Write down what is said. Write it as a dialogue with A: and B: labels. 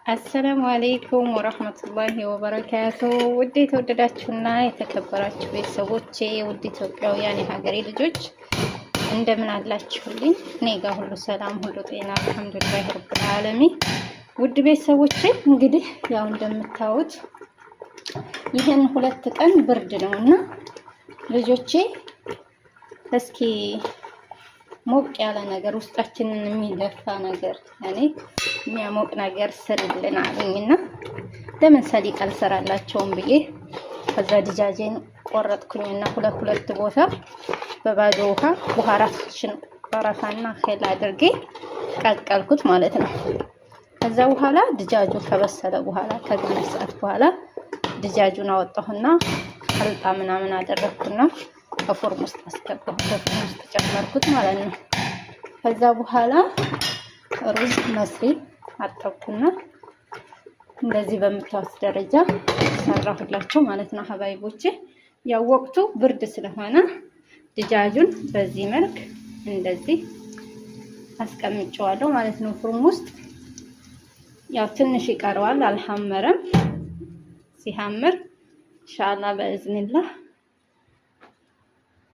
A: አሰላሙ አለይኩም ወራህመቱላሂ ወበረካቱ። ውድ የተወደዳችሁና የተከበራችሁ ቤተሰቦቼ፣ ውድ ኢትዮጵያውያን የሀገሬ ልጆች እንደምን አላችሁልኝ? እኔ ጋር ሁሉ ሰላም፣ ሁሉ ጤና አልሐምዱሊላህ ረብል ዓለሚን። ውድ ቤተሰቦቼ እንግዲህ ያው እንደምታዩት ይሄን 2 ቀን ብርድ ነውና ልጆቼ እስኪ ሞቅ ያለ ነገር ውስጣችንን የሚደፋ ነገር የሚያሞቅ ነገር ስሪልን አሉኝና ለምን ሰሊጥ አልሰራላቸውም ብዬ ከዛ ድጃጄን ቆረጥኩኝና ሁለት ቦታ በባዶ ውሃ ቡሃራችን ባራፋና ኸል አድርጌ ቀቀልኩት ማለት ነው። ከዛ በኋላ ድጃጁ ከበሰለ በኋላ ከግማሽ ሰዓት በኋላ ድጃጁን አወጣሁና አልጣ ምናምን አደረኩና ከፎርም ውስጥ አስገባሁ። ከፎርም ውስጥ ጨመርኩት ማለት ነው። ከዛ በኋላ ሩዝ መስሪ አጠብኩና እንደዚህ በምታዩት ደረጃ ሰራሁላቸው ማለት ነው። ሀባይቦቼ ያው ወቅቱ ብርድ ስለሆነ ድጃጁን በዚህ መልክ እንደዚህ አስቀምጨዋለሁ ማለት ነው። ፎርም ውስጥ ያው ትንሽ ይቀረዋል፣ አልሐመረም። ሲሐምር ኢንሻአላህ በእዝንላህ